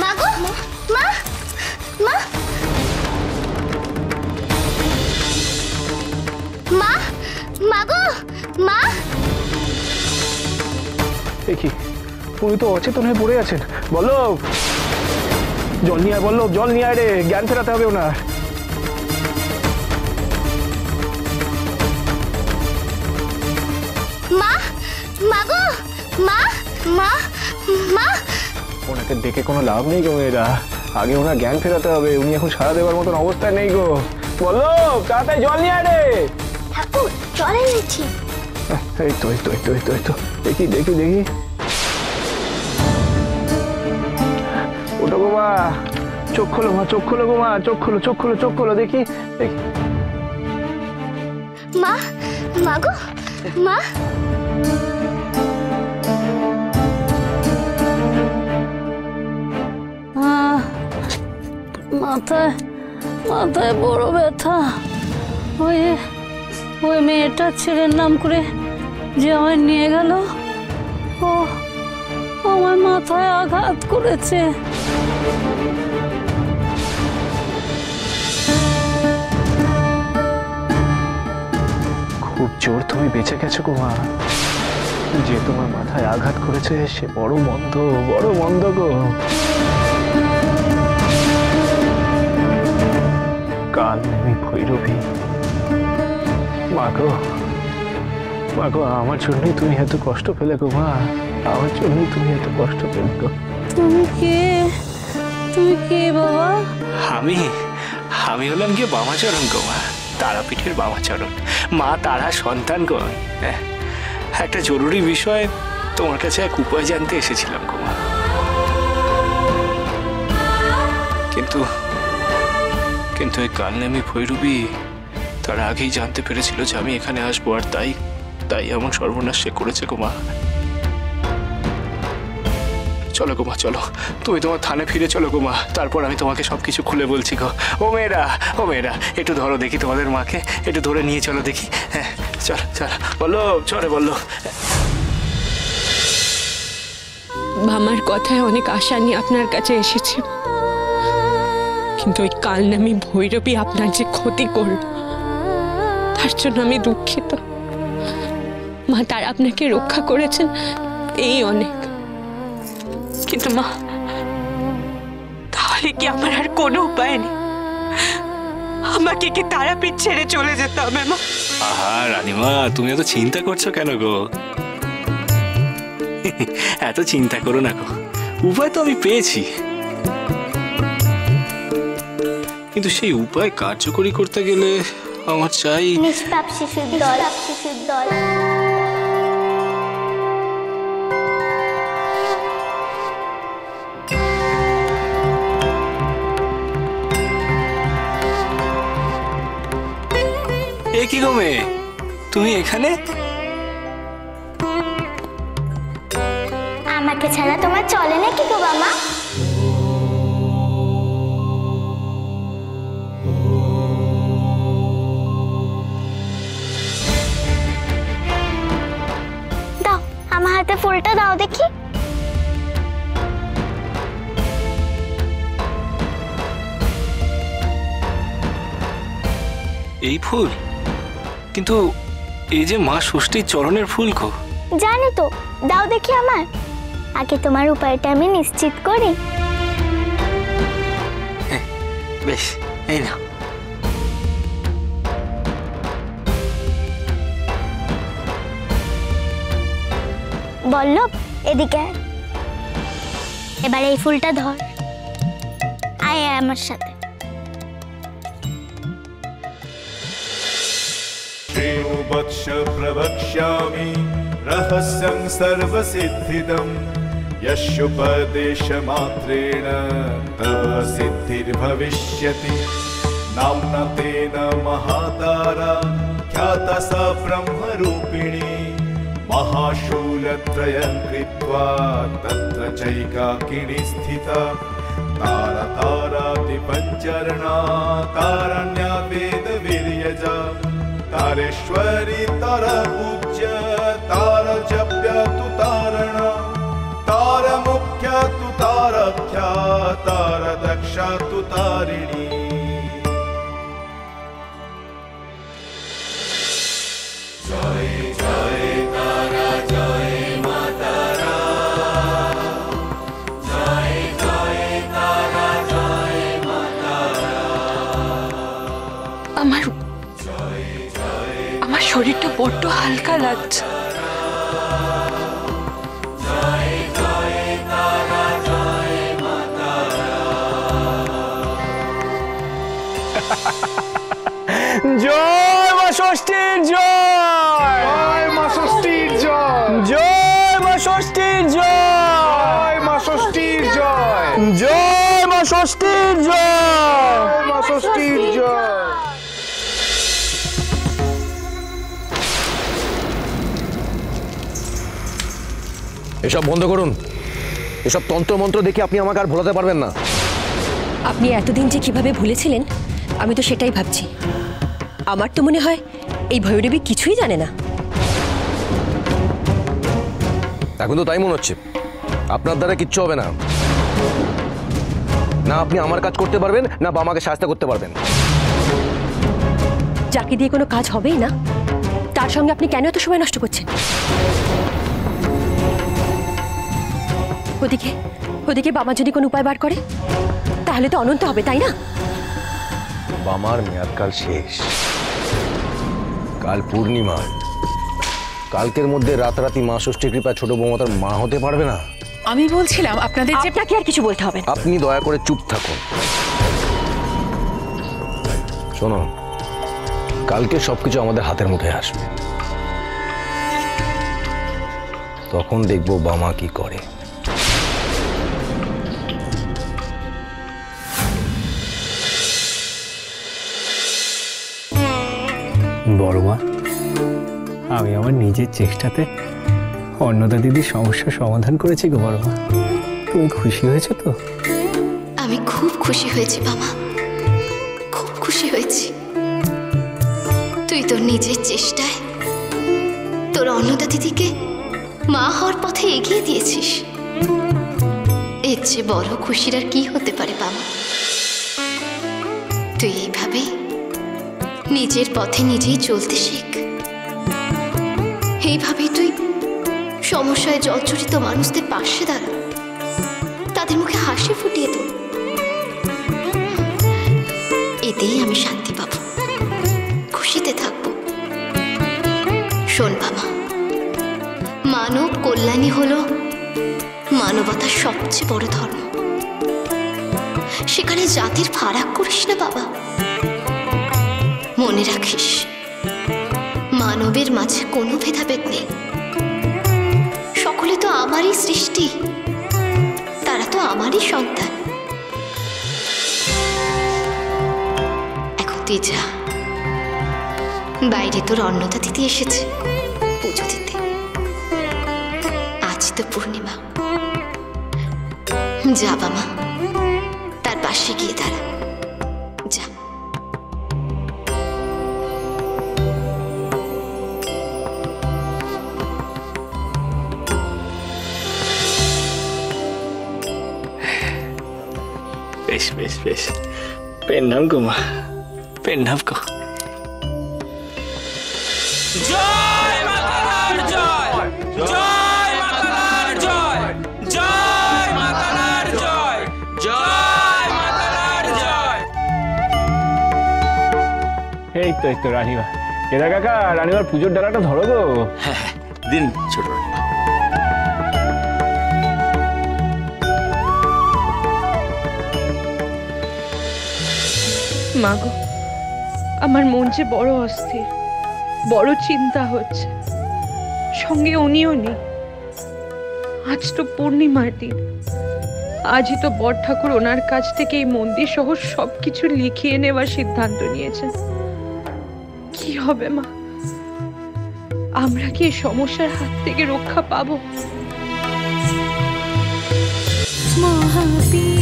মাগো মা মা মা মাগো মা। দেখি উনি তো অচেতন হয়ে পড়ে আছেন। বল্লভ, জল নিয়ে আয়। বল্লভ, জল নিয়ে আয় রে, জ্ঞান ফেরাতে হবে ওনার। মা মাগো মা মা মা। ওনাকে ডেকে কোনো লাভ নেই গো মেয়েরা, আগে ওনার জ্ঞান ফেরাতে হবে। উনি এখন সাড়া দেওয়ার মতন অবস্থায় নেই গো। বল্লভ, তাড়াতাড়ি জল নিয়ে আয় রে। ঠাকুর জল এনেছি। এই তো এই তো এই তো এই তো এই তো, দেখি দেখি দেখি। ওটা গো মা, চোখ খোলো মা, চোখ খোলো গো মা, চোখ খোলো, চোখ খোলো, চোখ খোলো, দেখি দেখি। মা মাগো মা। মাথায় মাথায় বড় ব্যথা। ওই ওই মেয়েটার ছেলের নাম করে যে আমায় নিয়ে গেল, ও আমার মাথায় আঘাত করেছে। খুব জোর তুমি বেঁচে গেছো গো মা। যে তোমার মাথায় আঘাত করেছে সে বড় মন্দ, বড় মন্দ গো। কাল নেমে ভৈরবী। মাগো মাগো, আমার জন্যই তুমি এত কষ্ট পেলে গো মা, আমার জন্যই তুমি এত কষ্ট পেলে গো। তুমি কে? তুমি কে বাবা? আমি আমি হলাম গিয়ে বামাচরণ গো মা, তারাপীঠের বামাচরণ, মা তারা সন্তান গো। একটা জরুরি বিষয় তোমার কাছে এক উপায় জানতে এসেছিলাম গো মা। কিন্তু কিন্তু এই কালনেমি ভৈরবী তার আগেই জানতে পেরেছিল যে আমি এখানে আসবো, আর তাই তাই এমন সর্বনাশ সে করেছে গো মা। চলো গো মা, চলো তুমি তোমার থানে ফিরে চলো গো মা, তারপর আমি তোমাকে সবকিছু খুলে বলছি গো। ও মেয়েরা, ও মেয়েরা, একটু ধরো দেখি তোমাদের মাকে, একটু ধরে নিয়ে চলো দেখি। হ্যাঁ চল চল, বলো চলে বললো। আমার কথায় অনেক আশা নিয়ে আপনার কাছে এসেছি, কিন্তু ওই কালনামি ভৈরবী আপনার যে ক্ষতি করল তার জন্য আমি দুঃখিত। মা তার আপনাকে রক্ষা করেছেন এই অনেক, কিন্তু মা তাহলে কি আমার আর কোনো উপায় নেই? আমাকে কি তারাপীঠ ছেড়ে চলে যেতে হবে মা? আহা রানীমা, তুমি এত চিন্তা করছো কেন গো? এত চিন্তা করো না গো, উপায় তো আমি পেয়েছি, কিন্তু সেই উপায় কার্যকরী করতে গেলে আমার চাই নিষ্পাপ শিশুর দল, শিশুর দল। এ কি গো মেয়ে, তুমি এখানে? আমাকে ছাড়া তোমার চলে নাকি গো বাবা? দাও আমার হাতে ফুলটা দাও দেখি। এই ফুল? কিন্তু এই যে মা ষষ্ঠীর চরণের ফুল গো। জানি তো, দাও দেখি আমার। আগে তোমার উপায়টা আমি নিশ্চিত করি। বেশ, এই নাও। বল্লভ এদিকে আয়। এবার এই ফুলটা ধর, আয় আয় আমার সাথে। श्रीमुवक्ष प्रवक्ष्यामि रहस्यं सर्वसिद्धिदं यस्योपदेशमात्रेण तव सिद्धिर्भविष्यति। नाम्ना तेन महातारा ख्याता सा ब्रह्मरूपिणी महाशूलत्रयं कृत्वा तत्र चैकाकिनी स्थिता। तारा तारातिपञ्चरणा तारण्या वेदवीर्यजा तारेश्वरी तारा पूज्य तारा जप्य तु तारणा तारा मुख्य तु तारा ताराख्या तारदक्षा तु तारिणी। जय जय तारा जय माता रा, जय जय तारा जय माता रा। আমার শরীরটা বড্ড হালকা লাগছে। জয় মা ষষ্ঠীর জয়, জয় মা ষষ্ঠীর জয়, জয় মা ষষ্ঠীর জয়, জয় মা ষষ্ঠীর জয়, জয় মা ষষ্ঠীর জয়, জয় মা ষষ্ঠীর জয়। এসব বন্ধ করুন। এসব তন্ত্রমন্ত্র দেখে আপনি আমাকে আর ভোলাতে পারবেন না। আপনি এতদিন যে কিভাবে ভুলেছিলেন আমি তো সেটাই ভাবছি। আমার তো মনে হয় এই ভৈরবী কিছুই জানে না। এখন তো তাই মনে হচ্ছে। আপনার দ্বারা কিচ্ছু হবে না। না আপনি আমার কাজ করতে পারবেন, না আমাকে সাহায্য করতে পারবেন। যাকে দিয়ে কোনো কাজ হবেই না তার সঙ্গে আপনি কেন এত সময় নষ্ট করছেন? ওদিকে ওদিকে বাবা যদি কোনো উপায় বার করে তাহলে তো অনন্ত হবে, তাই না? বামার মেয়াদকাল শেষ। কাল পূর্ণিমা। কালকের মধ্যে রাতারাতি মা ষষ্ঠীর কৃপা ছোট বৌমা তার মা হতে পারবে না। আমি বলছিলাম আপনাদের যে আপনাকে আর কিছু বলতে হবে না। আপনি দয়া করে চুপ থাকুন। শোনো, কালকে সবকিছু আমাদের হাতের মুঠে আসবে। তখন দেখবো বামা কি করে। বড় মা, আমি আমার নিজের চেষ্টাতে অন্নদা দিদির সমস্যার সমাধান করেছি গো বড় মা। তুমি খুশি হয়েছো তো? আমি খুব খুশি হয়েছি বাবা, খুব খুশি হয়েছি। তুই তোর নিজের চেষ্টায় তোর অন্নদা দিদিকে মা হওয়ার পথে এগিয়ে দিয়েছিস। এর চেয়ে বড় খুশির আর কি হতে পারে বাবা? তুই এইভাবে নিজের পথে নিজেই চলতে শেখ। এইভাবেই তুই সমস্যায় জর্জরিত মানুষদের পাশে দাঁড়া, তাদের মুখে হাসি ফুটিয়ে দে। এতেই আমি শান্তি পাব, খুশিতে থাকব। শোন বাবা, মানব কল্যাণই হলো মানবতার সবচেয়ে বড় ধর্ম। সেখানে জাতির ফারাক করিস না বাবা। মনে রাখিস, মানবের মাঝে কোনো ভেদাভেদ নেই। সকলে তো আমারই সৃষ্টি, তারা তো আমারই সন্তান। এখন তুই যা, বাইরে তোর অন্নদা দিদি এসেছে পুজো দিতে। আজ তো পূর্ণিমা। যা বাবা, তার পাশে গিয়ে দাঁড়া, যা। বেশ বেশ বেশ, পেন নাম গো মা, পেন নাম গো। জয় মাতার জয়, জয় মাতার জয়, জয় মাতার জয়, জয় মাতার জয়। এই তো রানীমা। এরা কাকা, রানীমার পুজোর ডালাটা ধরো গো। হ্যাঁ দিন ছোট রানীমা। মাগো, আমার মন যে বড় অস্থির, বড় চিন্তা হচ্ছে। সঙ্গে উনিও নেই। আজ তো পূর্ণিমার দিন। আজই তো বড় ঠাকুর ওনার কাছ থেকে এই মন্দির সহ সবকিছু লিখিয়ে নেওয়ার সিদ্ধান্ত নিয়েছেন। কি হবে মা? আমরা কি এই সমস্যার হাত থেকে রক্ষা পাবো? মহাবীর